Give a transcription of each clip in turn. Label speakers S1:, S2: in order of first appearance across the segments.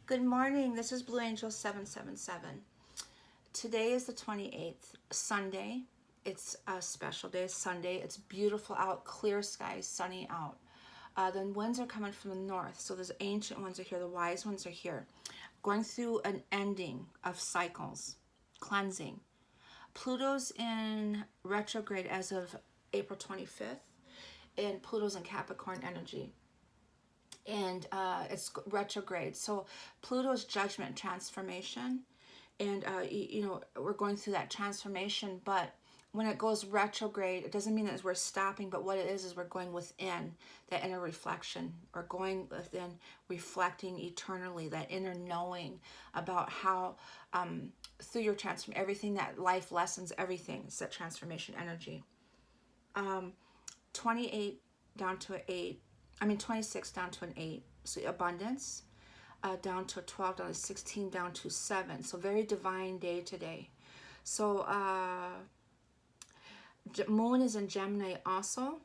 S1: Good morning. This is Blue Angel 777. Today is the 28th, Sunday. It's a special day, Sunday. It's beautiful out, clear skies, sunny out. The winds are coming from the north, so the ancient ones are here, the wise ones are here. Going through an ending of cycles, cleansing. Pluto's in retrograde as of April 25th, and Pluto's in Capricorn energy. And it's retrograde. So Pluto's judgment transformation, and we're going through that transformation. But when it goes retrograde, it doesn't mean that we're stopping, but what it is we're going within that inner reflection, or going within, reflecting eternally, that inner knowing about how through your transformation, everything, that life lessons, everything is that transformation energy. 28 down to an 8. 26 down to an 8. So abundance, down to a 12, down to 16, down to 7. So very divine day today. So moon is in Gemini also.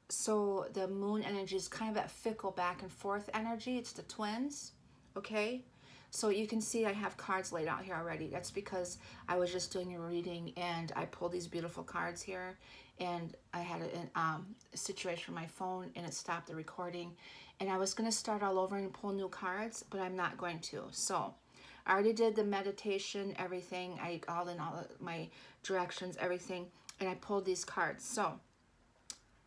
S1: So the moon energy is kind of that fickle back and forth energy. It's the twins, okay? So you can see I have cards laid out here already. That's because I was just doing a reading and I pulled these beautiful cards here, and I had a situation with my phone and it stopped the recording, and I was going to start all over and pull new cards, but I'm not going to. So I already did the meditation, everything. I all in all my directions, everything, and I pulled these cards. So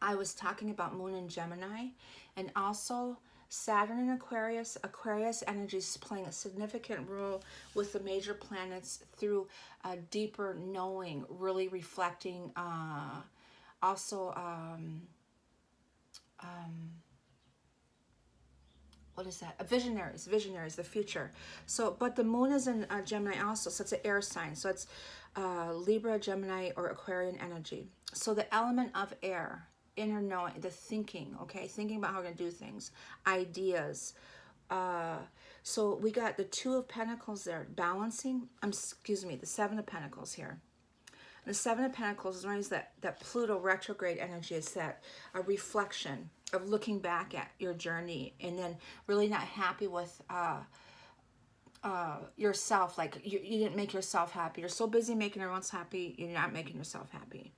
S1: I was talking about moon in Gemini, and also Saturn in Aquarius. Aquarius energy is playing a significant role with the major planets through a deeper knowing, really reflecting. Also, what is that? Visionaries, the future. So, but the moon is in Gemini also, so it's an air sign. So it's Libra, Gemini, or Aquarian energy. So the element of air, inner knowing, the thinking, okay, thinking about how we're going to do things, ideas. So we got the Two of Pentacles there, balancing, the Seven of Pentacles here. The Seven of Pentacles is known as that Pluto retrograde energy. It's that a reflection of looking back at your journey and then really not happy with yourself. Like you didn't make yourself happy. You're so busy making everyone else happy, you're not making yourself happy.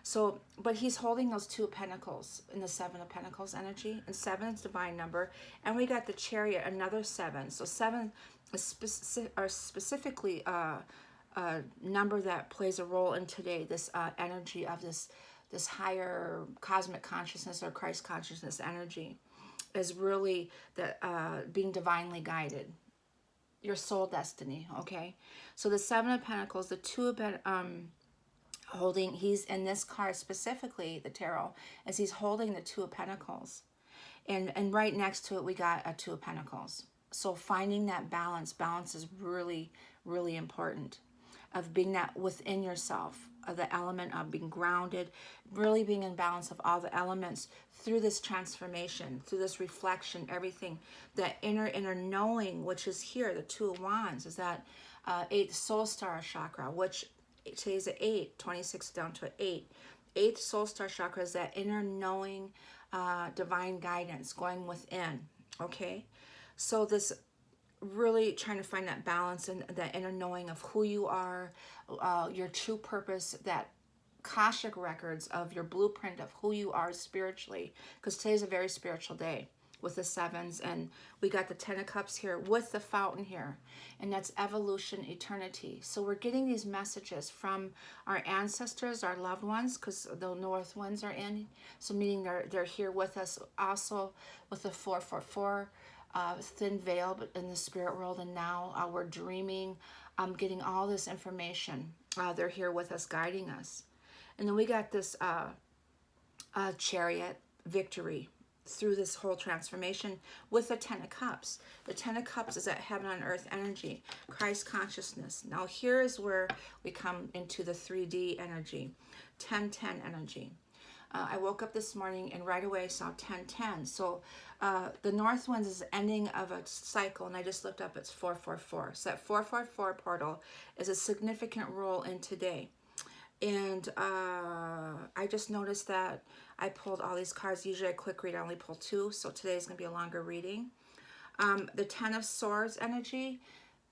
S1: So, but he's holding those Two of Pentacles in the Seven of Pentacles energy, and 7 is divine number. And we got the Chariot, another 7. So 7 is specifically a number that plays a role in today, this energy of this higher cosmic consciousness or Christ consciousness energy is really the being divinely guided, your soul destiny, okay? So the Seven of Pentacles, the Two of holding, he's in this card specifically, the tarot, as he's holding the Two of Pentacles, and right next to it we got a Two of Pentacles. So finding that balance is really, really important, of being that within yourself, of the element of being grounded, really being in balance of all the elements through this transformation, through this reflection, everything, that inner knowing, which is here, the Two of Wands, is that 8th soul star chakra, which today's at 8, 26 down to 8. 8th soul star chakra is that inner knowing, divine guidance going within, okay? So this really trying to find that balance and that inner knowing of who you are, your true purpose, that Akashic records of your blueprint of who you are spiritually, because today's a very spiritual day with the 7s, and we got the 10 of Cups here with the fountain here, and that's evolution, eternity. So we're getting these messages from our ancestors, our loved ones, because the north winds are in, so meaning they're here with us. Also with the 444, thin veil, but in the spirit world, and now we're dreaming, getting all this information. They're here with us, guiding us. And then we got this Chariot, victory through this whole transformation with the 10 of Cups. The 10 of Cups is that heaven on earth energy, Christ consciousness. Now here is where we come into the 3D energy, 10-10 energy. I woke up this morning and right away I saw 10-10. So the north winds is the ending of a cycle, and I just looked up, it's 444. So that 444 portal is a significant role in today. And I just noticed that I pulled all these cards. Usually I quick read, I only pull 2, so today is going to be a longer reading. The Ten of Swords energy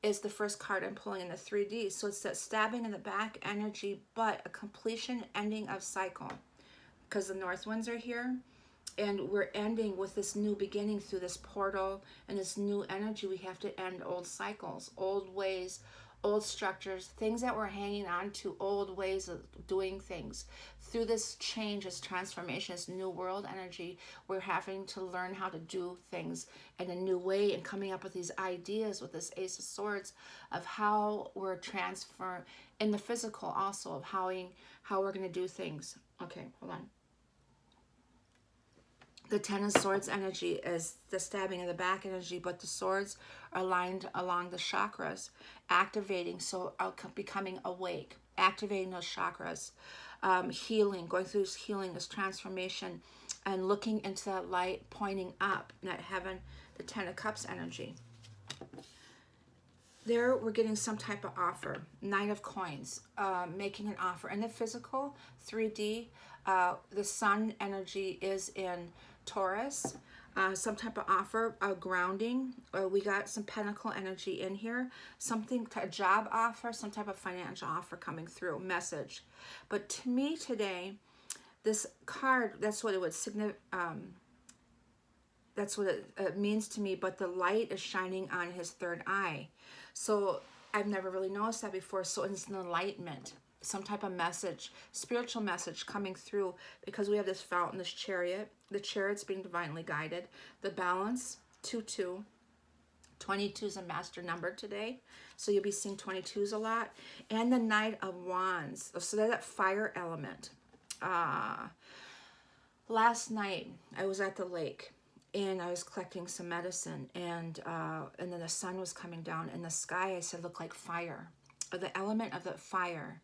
S1: is the first card I'm pulling in the 3D. So it's that stabbing in the back energy, but a completion, ending of cycle. Because the North Winds are here, and we're ending with this new beginning through this portal and this new energy. We have to end old cycles, old ways, old structures, things that we're hanging on to, old ways of doing things. Through this change, this transformation, this new world energy, we're having to learn how to do things in a new way, and coming up with these ideas with this Ace of Swords of how we're transfer in the physical also, of how we're going to do things. Okay, hold on. The Ten of Swords energy is the stabbing in the back energy, but the swords are aligned along the chakras, activating, so becoming awake, activating those chakras, healing, going through this healing, this transformation, and looking into that light, pointing up, that heaven, the Ten of Cups energy. There we're getting some type of offer, Nine of Coins, making an offer. In the physical, 3D, the sun energy is in Taurus, some type of offer, grounding. We got some pentacle energy in here, something, a job offer, some type of financial offer coming through, message. But to me today, this card, that's what it would signify, that's what it means to me, but the light is shining on his third eye. So I've never really noticed that before. So it's an enlightenment, some type of message, spiritual message coming through, because we have this fountain, this chariot. The chariot's being divinely guided. The balance, 2-2. 22 is a master number today. So you'll be seeing 22s a lot. And the Knight of Wands. So that fire element. Last night, I was at the lake, and I was collecting some medicine, and then the sun was coming down, and the sky, I said, looked like fire, or the element of the fire,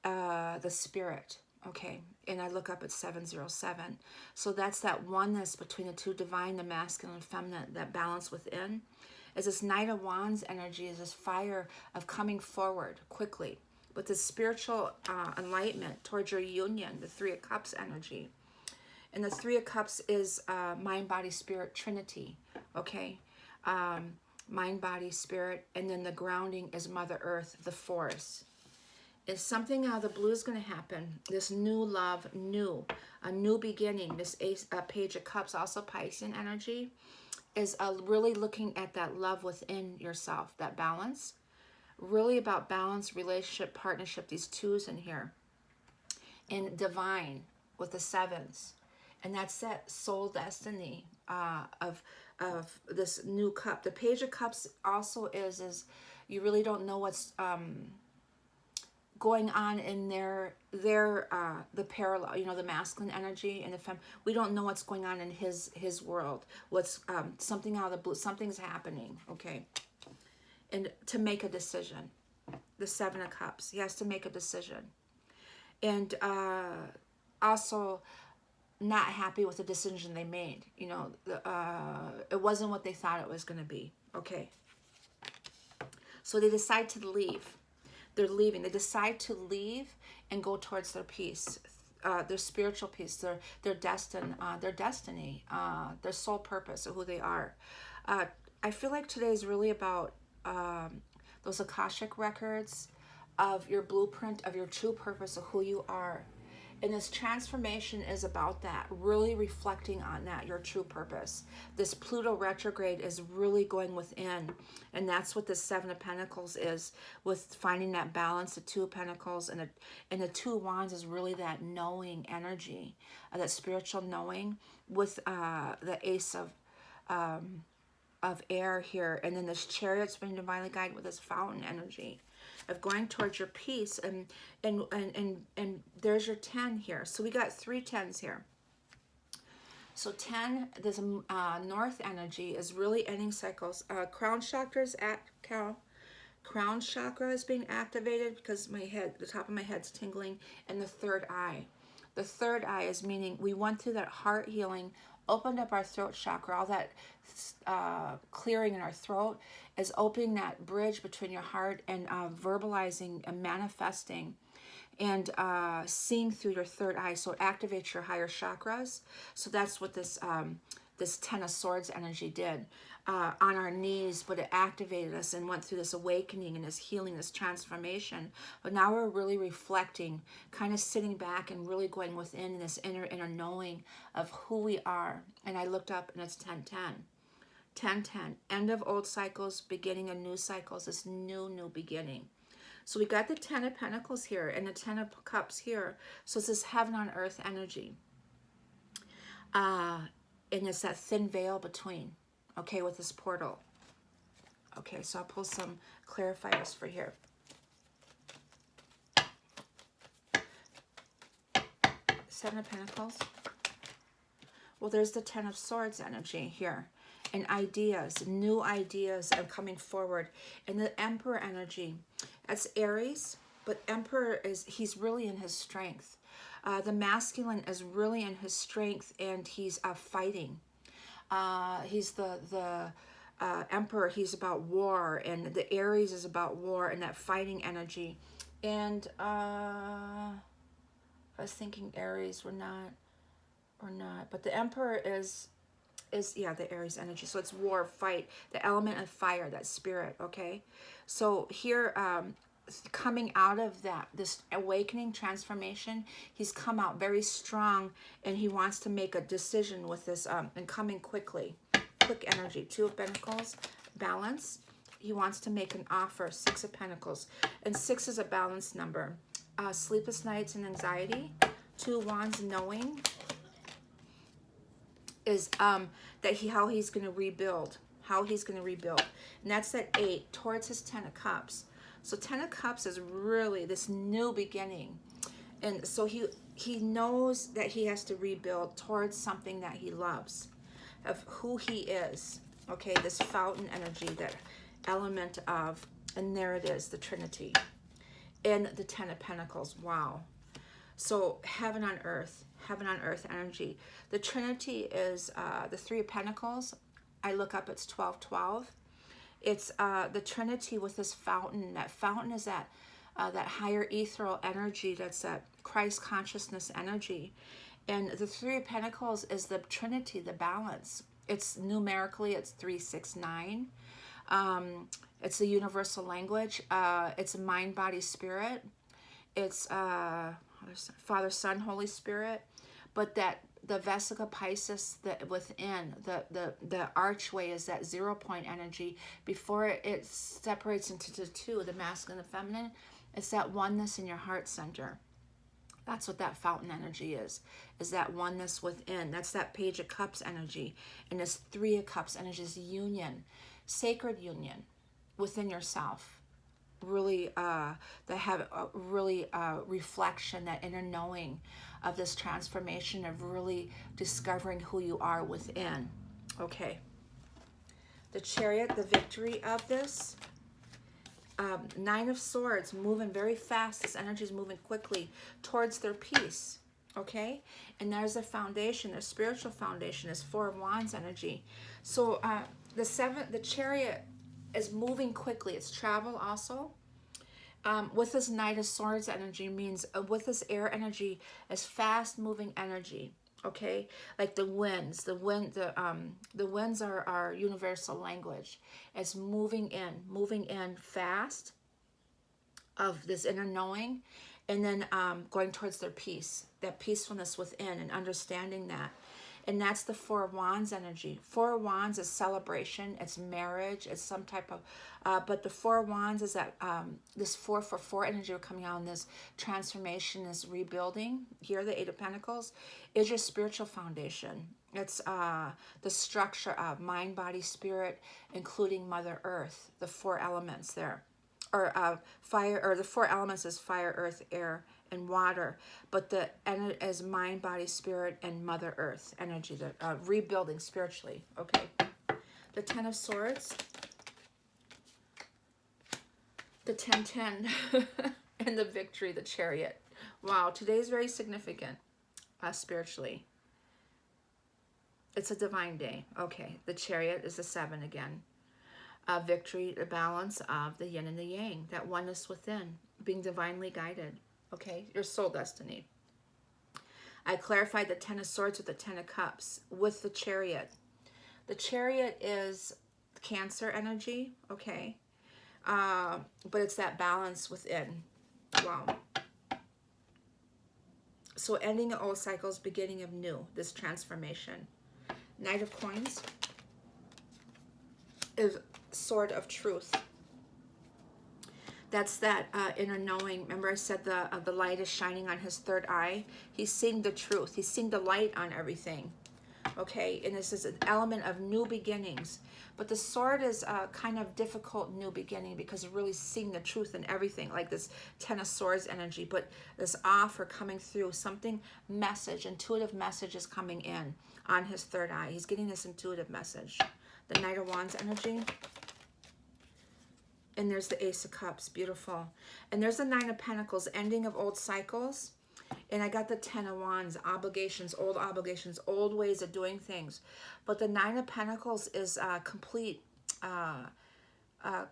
S1: the spirit. Okay, and I look up at 707. So that's that oneness between the two, divine, the masculine and feminine, that balance within. As this Knight of Wands energy is this fire of coming forward quickly, with this spiritual enlightenment towards your union, the Three of Cups energy. And the Three of Cups is mind, body, spirit, Trinity, okay? Mind, body, spirit, and then the grounding is Mother Earth, the forest. If something out of the blue is going to happen, this new love, a new beginning, this Page of Cups, also Piscean energy, is really looking at that love within yourself, that balance. Really about balance, relationship, partnership, these twos in here. And divine with the sevens. And that's that soul destiny of this new cup. The Page of Cups also is you really don't know what's going on in the parallel, you know, the masculine energy and the fem. We don't know what's going on in his world. What's something out of the blue, something's happening, okay? And to make a decision. The Seven of Cups, he has to make a decision. And also not happy with the decision they made. You know, it wasn't what they thought it was going to be. Okay. So they decide to leave. They're leaving. They decide to leave and go towards their peace, their spiritual peace, their destiny, their soul purpose of who they are. I feel like today is really about those Akashic records of your blueprint, of your true purpose of who you are. And this transformation is about that, really reflecting on that, your true purpose. This Pluto retrograde is really going within. And that's what the Seven of Pentacles is, with finding that balance. The Two of Pentacles and the Two of Wands is really that knowing energy, that spiritual knowing, with the Ace of air here. And then this Chariot's being divinely guided with this fountain energy of going towards your peace, and there's your 10 here. So we got 3 10s here. So 10, this north energy is really ending cycles. Crown chakras crown chakra is being activated because the top of my head's tingling, and the third eye. The third eye is meaning we went through that heart healing, opened up our throat chakra, all that clearing in our throat is opening that bridge between your heart and verbalizing and manifesting and seeing through your third eye. So it activates your higher chakras. So that's what this this Ten of Swords energy did on our knees, but it activated us and went through this awakening and this healing, this transformation. But now we're really reflecting, kind of sitting back and really going within this inner knowing of who we are. And I looked up and it's 1010. 1010, end of old cycles, beginning of new cycles, this new beginning. So we got the 10 of Pentacles here and the 10 of Cups here. So it's this heaven on earth energy. And it's that thin veil between, okay, with this portal. Okay, so I'll pull some clarifiers for here. Seven of Pentacles. Well, there's the 10 of Swords energy here. And ideas, new ideas are coming forward. And the Emperor energy, that's Aries, but Emperor he's really in his strength. The masculine is really in his strength, and he's fighting. He's the Emperor, he's about war, and the Aries is about war and that fighting energy. And I was thinking Aries, we're not, but the Emperor is yeah, the Aries energy. So it's war, fight, the element of fire, that spirit, okay? So here, coming out of this awakening transformation, he's come out very strong, and he wants to make a decision with this, and coming quickly. Quick energy. Two of Pentacles, balance. He wants to make an offer, Six of Pentacles. And 6 is a balanced number. Sleepless nights and anxiety. Two of Wands, knowing. Is how he's going to rebuild, and that's that 8 towards his 10 of Cups. So 10 of Cups is really this new beginning, and so he knows that he has to rebuild towards something that he loves, of who he is. Okay, this fountain energy, that element of, and there it is, the Trinity, and the 10 of Pentacles. Wow. So heaven on earth energy. The Trinity is the 3 of Pentacles. I look up, it's 1212. It's the Trinity with this fountain. That fountain is that higher ethereal energy. That's that Christ consciousness energy. And the 3 of Pentacles is the Trinity, the balance. It's numerically, it's 369. It's the universal language. It's mind, body, spirit. It's Father, Son, Holy Spirit. But that the Vesica Pisces, that within the archway, is that 0 point energy. Before it separates into the two, the masculine and the feminine, it's that oneness in your heart center. That's what that fountain energy is that oneness within. That's that Page of Cups energy. And this 3 of Cups energy is union, sacred union within yourself. Really that have a reflection, that inner knowing of this transformation, of really discovering who you are within. Okay, the Chariot, the victory of this, 9 of Swords, moving very fast. This energy is moving quickly towards their peace. Okay, and there's a foundation, their spiritual foundation is 4 of Wands energy. So the Chariot is moving quickly. It's travel also. With this Knight of Swords energy means, with this air energy, is fast moving energy. Okay, like the winds. The winds are our universal language. It's moving in fast, of this inner knowing, and then going towards their peace, that peacefulness within, and understanding that. And that's the 4 of Wands energy. 4 of Wands is celebration, it's marriage, it's some type of, but the 4 of Wands is that this 4 for 4 energy we're coming out in this transformation, this rebuilding. Here, the 8 of Pentacles is your spiritual foundation. It's the structure of mind, body, spirit, including Mother Earth, the 4 elements there. Or fire, or the 4 elements is fire, earth, air, and water, but the energy is mind, body, spirit, and Mother Earth energy, the rebuilding spiritually. Okay, the 10 of Swords, the 1010, and the victory, the Chariot. Wow, today is very significant spiritually. It's a divine day. Okay, the Chariot is the 7 again. Victory, the balance of the yin and the yang, that oneness within, being divinely guided. Okay, your soul destiny. I clarified the 10 of Swords with the 10 of Cups, with the Chariot. The Chariot is Cancer energy, okay? But it's that balance within. Wow. So ending of old cycles, beginning of new, this transformation. Knight of Coins is Sword of Truth. That's that inner knowing. Remember I said the light is shining on his third eye? He's seeing the truth. He's seeing the light on everything. Okay, and this is an element of new beginnings. But the sword is a kind of difficult new beginning because you're really seeing the truth in everything, like this Ten of Swords energy. But this offer coming through, something message, intuitive message is coming in on his third eye. He's getting this intuitive message. The Knight of Wands energy. And there's the Ace of Cups, beautiful. And there's the Nine of Pentacles, ending of old cycles. And I got the Ten of Wands, obligations, old ways of doing things. But the Nine of Pentacles is complete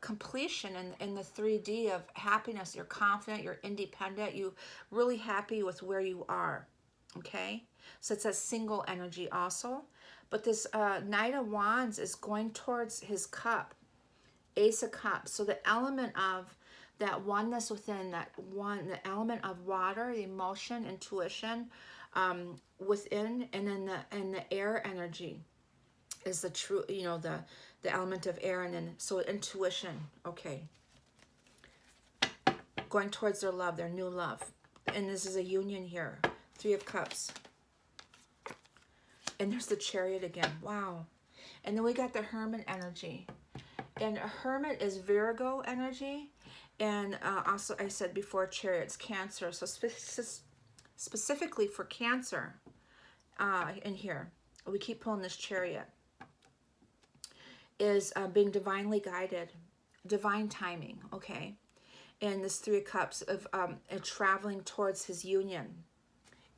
S1: completion in the 3D of happiness. You're confident, you're independent, you're really happy with where you are, okay? So it's a single energy also. But this Knight of Wands is going towards his cup, Ace of Cups. So the element of that oneness within, that one, the element of water, the emotion, intuition within, and then the air energy is the true, you know, the element of air, and then so intuition, okay, going towards their love, their new love. And this is a union here. Three of Cups. And there's the Chariot again. Wow. And then we got the Hermit energy. And a Hermit is Virgo energy. And also, I said before, Chariot's Cancer. So specifically for Cancer in here, we keep pulling this Chariot, is being divinely guided, divine timing, okay? And this Three of Cups of traveling towards his union.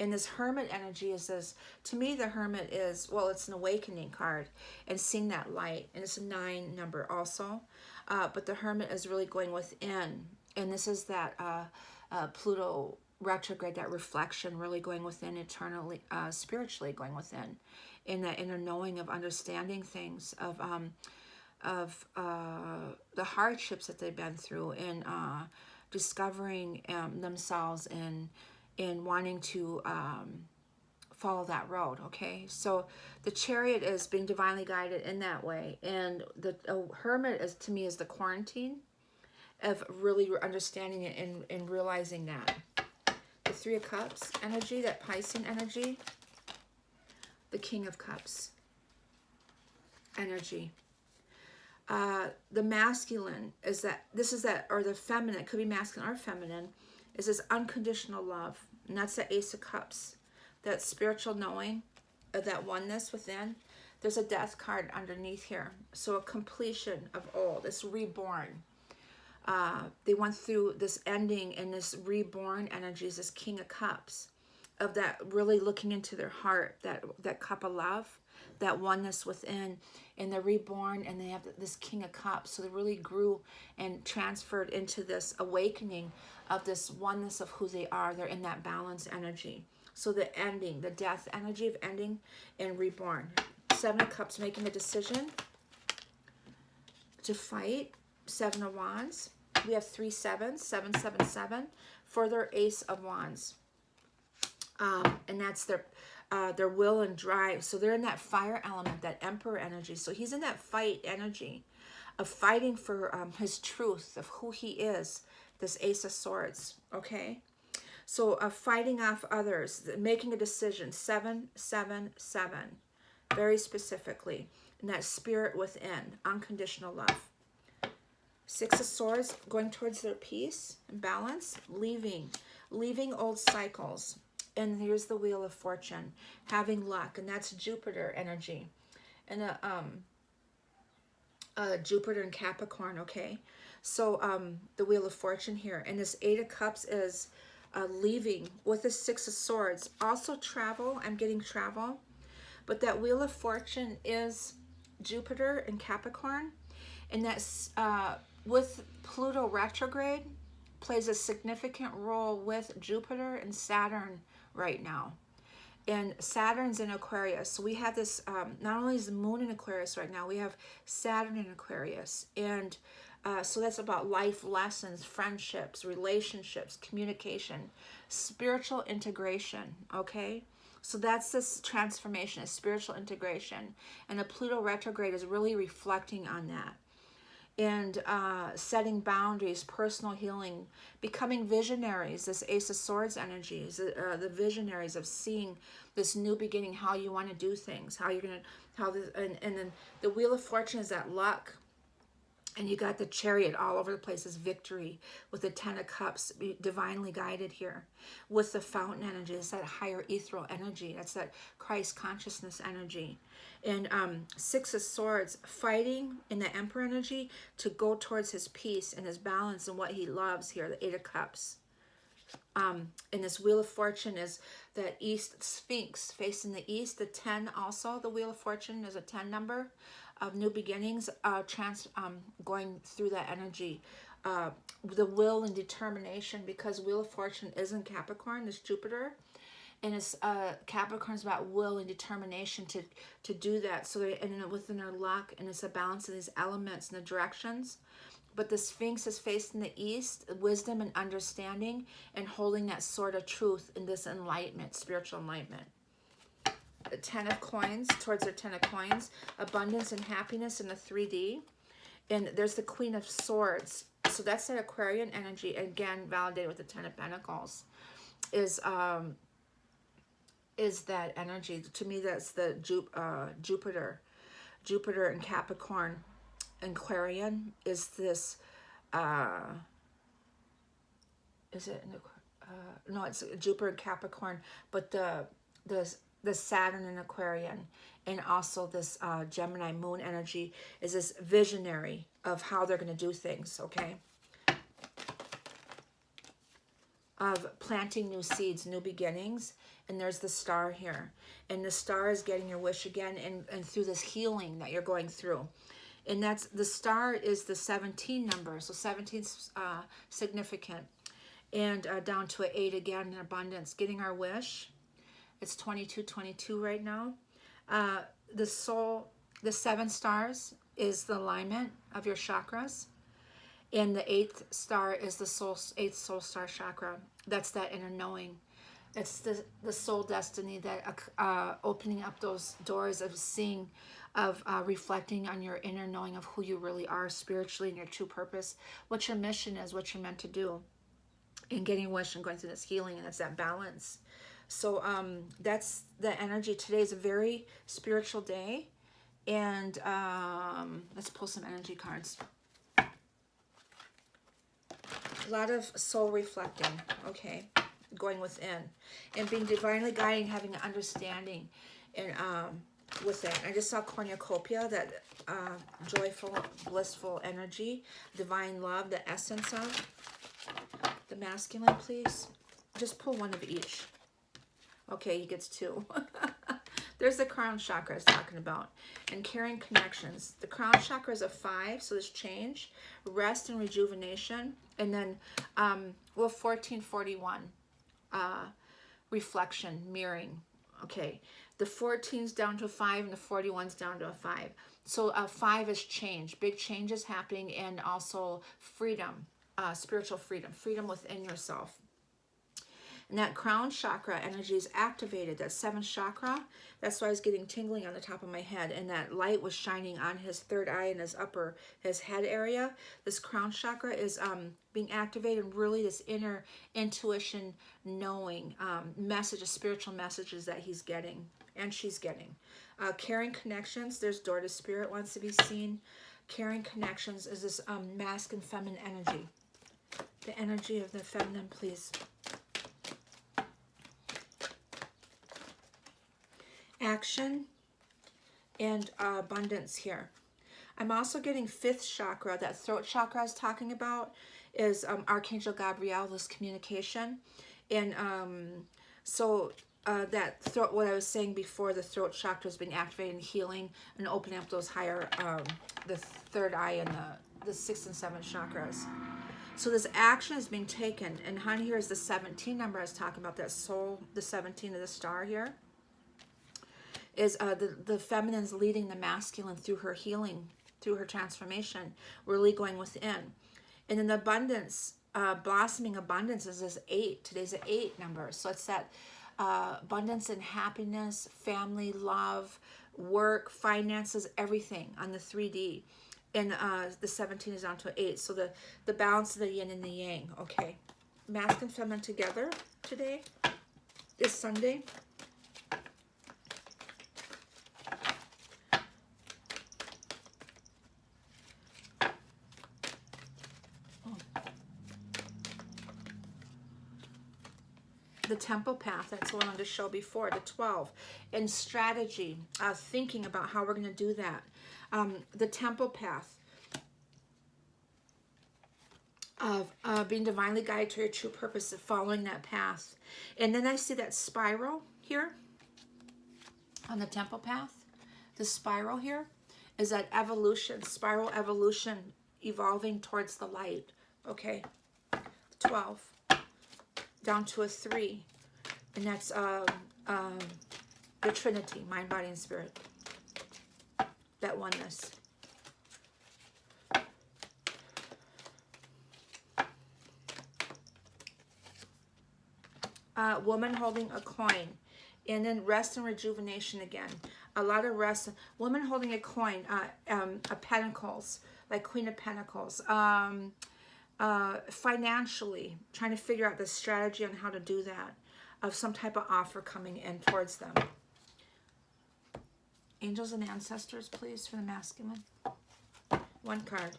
S1: And this Hermit energy is this, to me the Hermit is, well, it's an awakening card and seeing that light. And it's a 9 number also. But the Hermit is really going within. And this is that Pluto retrograde, that reflection, really going within eternally, spiritually going within. In that inner knowing of understanding things, of the hardships that they've been through, and discovering themselves in wanting to follow that road, okay? So the Chariot is being divinely guided in that way. And the Hermit, is to me, is the quarantine of really understanding it and realizing that. The Three of Cups energy, that Piscean energy. The King of Cups energy. The masculine is that, this is that, or the feminine, it could be masculine or feminine, is this unconditional love. And that's the Ace of Cups. That spiritual knowing of that oneness within. There's a Death card underneath here. So a completion of old, this reborn. They went through this ending, and this reborn energy is this King of Cups. Of that really looking into their heart, that cup of love, that oneness within, and they're reborn, and they have this King of Cups. So they really grew and transferred into this awakening of this oneness of who they are. They're in that balanced energy. So the ending, the death energy of ending and reborn. Seven of Cups, making a decision to fight. Seven of Wands. We have 3 7s, 777 for their Ace of Wands. And that's their will and drive. So they're in that fire element, that Emperor energy. So he's in that fight energy of fighting for his truth of who he is, this Ace of Swords, okay? So fighting off others, making a decision, 777, very specifically. And that spirit within, unconditional love. 6 of Swords, going towards their peace and balance, leaving old cycles. And here's the Wheel of Fortune, having luck, and that's Jupiter energy. And Jupiter and Capricorn, okay? So the Wheel of Fortune here. And this 8 of Cups is leaving with the 6 of Swords. Also travel, I'm getting travel. But that Wheel of Fortune is Jupiter and Capricorn. And that's with Pluto retrograde, plays a significant role with Jupiter and Saturn right now. And Saturn's in Aquarius. So we have this, not only is the moon in Aquarius right now, we have Saturn in Aquarius. And so that's about life lessons, friendships, relationships, communication, spiritual integration, okay? So that's this transformation, a spiritual integration. And the Pluto retrograde is really reflecting on that. And setting boundaries, personal healing, becoming visionaries. This Ace of Swords energy is the visionaries of seeing this new beginning, how you want to do things, how you're gonna, how this, and then the Wheel of Fortune is that luck. And you got the Chariot all over the place, this victory with the Ten of Cups, divinely guided here. With the Fountain energy, it's that higher ethereal energy. That's that Christ consciousness energy. And Six of Swords, fighting in the Emperor energy to go towards his peace and his balance and what he loves here, the Eight of Cups. And this Wheel of Fortune is that East Sphinx facing the East. The 10 also, the Wheel of Fortune is a 10 number of new beginnings, going through that energy. The will and determination, because Wheel of Fortune isn't Capricorn, it's Jupiter. And it's Capricorn's about will and determination to do that. So and within our luck, and it's a balance of these elements and the directions. But the Sphinx is facing the East, wisdom and understanding, and holding that sword of truth in this enlightenment, spiritual enlightenment. The Ten of Coins, towards their Ten of Coins, abundance and happiness in the 3D. And there's the Queen of Swords. So that's that Aquarian energy, again, validated with the Ten of Pentacles. Is that energy. To me, that's the Jupiter. Jupiter in Capricorn. Aquarian is this, is it, no, it's Jupiter in Capricorn, but the Saturn in Aquarian, and also this Gemini moon energy is this visionary of how they're going to do things, okay? Of planting new seeds, new beginnings. And there's the star here. And the star is getting your wish again, and through this healing that you're going through. And that's, the star is the 17 number. So 17's significant. And down to an 8 again in abundance. Getting our wish. It's 2222 right now. The soul, the 7 stars is the alignment of your chakras. And the 8th star is the 8th soul star chakra. That's that inner knowing. It's the soul destiny, that opening up those doors of seeing, of reflecting on your inner knowing of who you really are spiritually and your true purpose, what your mission is, what you're meant to do, and getting a wish and going through this healing, and it's that balance. So that's the energy. Today is a very spiritual day, and let's pull some energy cards. A lot of soul reflecting, okay, going within, and being divinely guiding, having an understanding, and with that. I just saw cornucopia, that joyful, blissful energy, divine love, the essence of the masculine, please. Just pull one of each. Okay, he gets 2. There's the crown chakra I was talking about. And carrying connections. The crown chakra is a 5, so there's change, rest and rejuvenation. And then, 1441, reflection, mirroring. Okay, the 14's down to a 5, and the 41's down to a 5. So 5 is change, big changes happening, and also freedom, spiritual freedom, freedom within yourself. And that crown chakra energy is activated, that 7th chakra. That's why I was getting tingling on the top of my head. And that light was shining on his third eye and his head area. This crown chakra is being activated, and really this inner intuition, knowing, messages, spiritual messages that he's getting and she's getting. Caring connections, there's door to spirit wants to be seen. Caring connections is this masculine, feminine energy. The energy of the feminine, please. Action and abundance here. I'm also getting 5th chakra, that throat chakra I was talking about, is Archangel Gabriel, this communication. And so that throat, what I was saying before, the throat chakra is being activated and healing and opening up those higher, the third eye and the 6th and 7th chakras. So this action is being taken. And here is the 17 number I was talking about, that soul, the 17 of the star here. is the feminine's leading the masculine through her healing, through her transformation, really going within. And in the abundance, blossoming abundance is this 8. Today's an 8 number. So it's that abundance and happiness, family, love, work, finances, everything on the 3D. And the 17 is down to 8. So the balance of the yin and the yang. Okay. Masculine and feminine together today is Sunday. The temple path, that's what I wanted to show before, the 12. And strategy, thinking about how we're going to do that. The temple path of being divinely guided to your true purpose, of following that path. And then I see that spiral here on the temple path. The spiral here is that evolution, spiral evolution, evolving towards the light. Okay, 12. Down to a 3, and that's the Trinity, mind, body, and spirit. That oneness. Woman holding a coin, and then rest and rejuvenation again. A lot of rest. Woman holding a coin, a pentacles, like Queen of Pentacles. Financially, trying to figure out the strategy on how to do that, of some type of offer coming in towards them. Angels and ancestors, please, for the masculine. One card.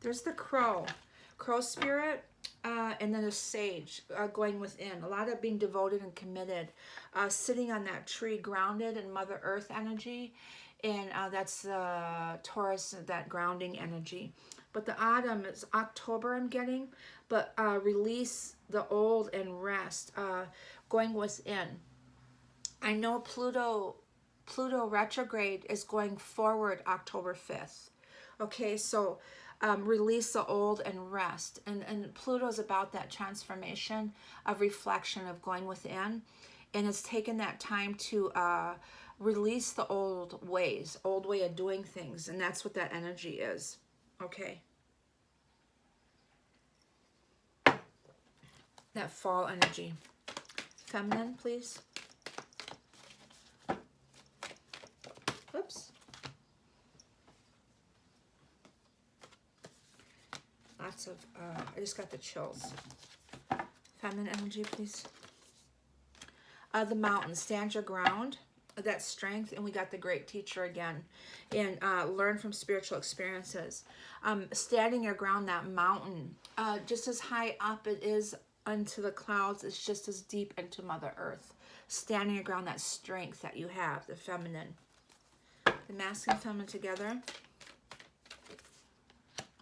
S1: There's the crow spirit, and then a sage going within. A lot of being devoted and committed, sitting on that tree, grounded in Mother Earth energy. And that's Taurus, that grounding energy. But the autumn is October, I'm getting. But release the old and rest, going within. I know Pluto retrograde is going forward October 5th. Okay, so release the old and rest. And Pluto's about that transformation of reflection, of going within. And it's taken that time to release the old ways, old way of doing things. And that's what that energy is. Okay. That fall energy. Feminine, please. Whoops. Lots of, I just got the chills. Feminine energy, please. The mountain, stand your ground. That strength, and we got the great teacher again, and learn from spiritual experiences. Standing your ground, that mountain, just as high up it is unto the clouds, it's just as deep into Mother Earth. Standing your ground, that strength that you have, the feminine. The masculine and feminine together.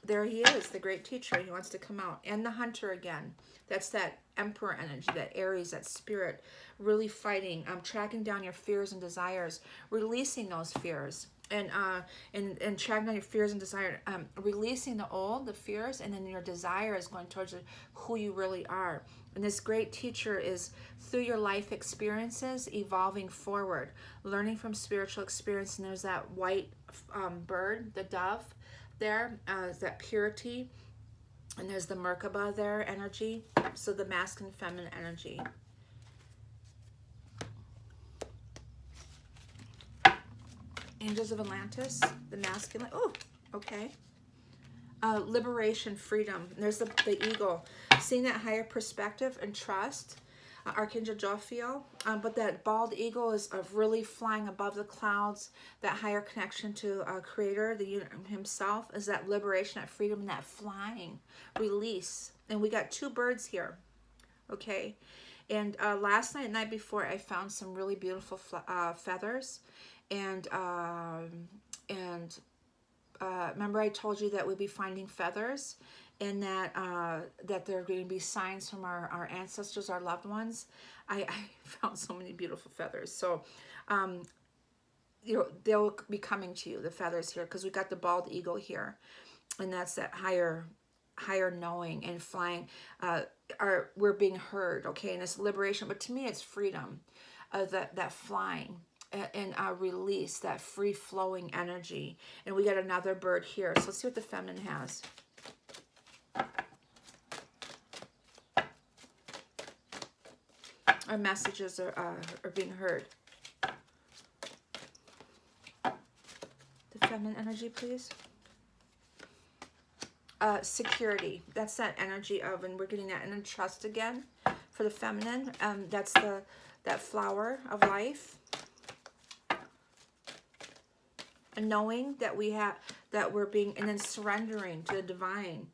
S1: There he is, the great teacher. He wants to come out. And the hunter again. That's that emperor energy, that Aries, that spirit, really fighting, tracking down your fears and desires, releasing those fears, and tracking down your fears and desires, releasing the old, the fears, and then your desire is going towards who you really are. And this great teacher is, through your life experiences, evolving forward, learning from spiritual experience. And there's that white bird, the dove there, that purity. And there's the Merkaba there, energy. So the masculine, feminine energy. Angels of Atlantis, the masculine. Oh, okay. Liberation, freedom. And there's the eagle. Seeing that higher perspective and trust. Archangel Jophiel. But that bald eagle is of really flying above the clouds. That higher connection to Creator, the himself, is that liberation, that freedom, and that flying, release. And we got 2 birds here. Okay. And last night, night before, I found some really beautiful feathers. And remember I told you that we'd be finding feathers, and that there are going to be signs from our ancestors, our loved ones. I found so many beautiful feathers. So, they'll be coming to you, the feathers here, because we got the bald eagle here, and that's that higher higher knowing and flying. We're being heard, okay, and it's liberation. But to me, it's freedom, that flying and release, that free flowing energy. And we got another bird here. So let's see what the feminine has. Our messages are being heard. The feminine energy, please. Security. That's that energy of, and we're getting that in trust again for the feminine. That's that flower of life. And knowing that we're being, and then surrendering to the divine.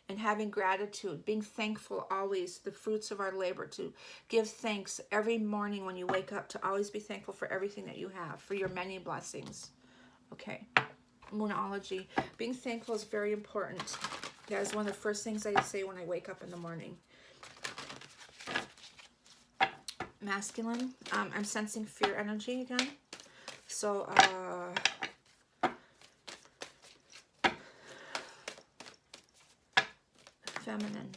S1: And having gratitude, being thankful always, the fruits of our labor, to give thanks every morning when you wake up, to always be thankful for everything that you have, for your many blessings. Okay, Moonology. Being thankful is very important. That is one of the first things I say when I wake up in the morning. Masculine. I'm sensing fear energy again. So, feminine.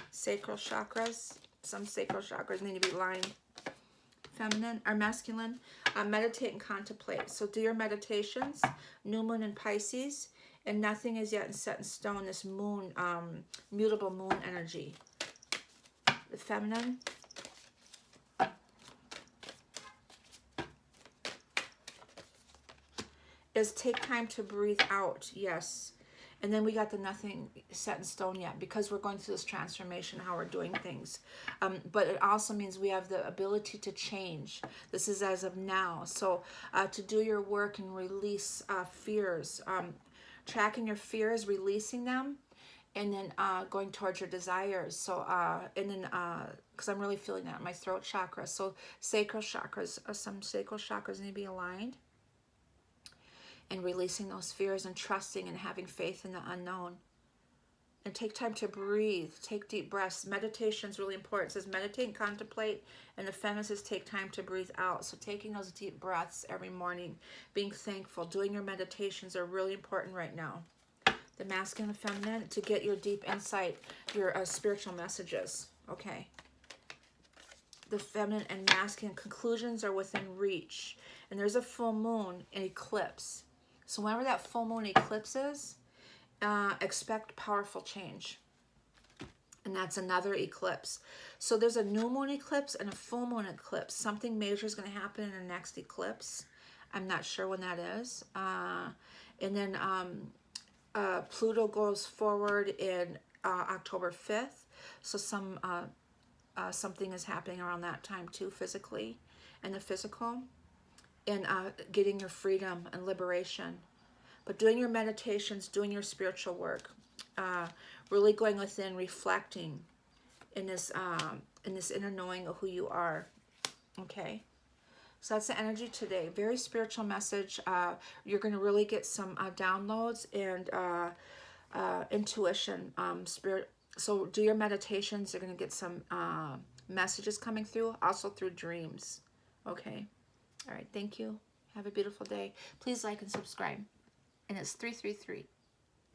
S1: Sacral chakras. Some sacral chakras need to be lined. Feminine. Or masculine. Meditate and contemplate. So do your meditations. New moon in Pisces. And nothing is yet set in stone. This moon, mutable moon energy. The feminine. Is take time to breathe out. Yes. And then we got the nothing set in stone yet, because we're going through this transformation, how we're doing things. But it also means we have the ability to change. This is as of now. So to do your work and release fears, tracking your fears, releasing them, and then going towards your desires. So, and then, because I'm really feeling that in my throat chakra. So sacral chakras, some sacral chakras need to be aligned. And releasing those fears and trusting and having faith in the unknown. And take time to breathe. Take deep breaths. Meditation is really important. It says meditate and contemplate. And the feminine says take time to breathe out. So taking those deep breaths every morning. Being thankful. Doing your meditations are really important right now. The masculine and feminine, to get your deep insight, your spiritual messages. Okay. The feminine and masculine conclusions are within reach. And there's a full moon and eclipse. So whenever that full moon eclipses, expect powerful change. And that's another eclipse. So there's a new moon eclipse and a full moon eclipse. Something major is going to happen in the next eclipse. I'm not sure when that is. And then Pluto goes forward in October 5th. So something is happening around that time too, physically, and the physical. And getting your freedom and liberation. But doing your meditations, doing your spiritual work, really going within, reflecting in this inner knowing of who you are. Okay, so that's the energy today. Very spiritual message. You're going to really get some downloads and intuition, spirit. So do your meditations. You're going to get some messages coming through, also through dreams. Okay. All right, thank you. Have a beautiful day. Please like and subscribe. And it's 333.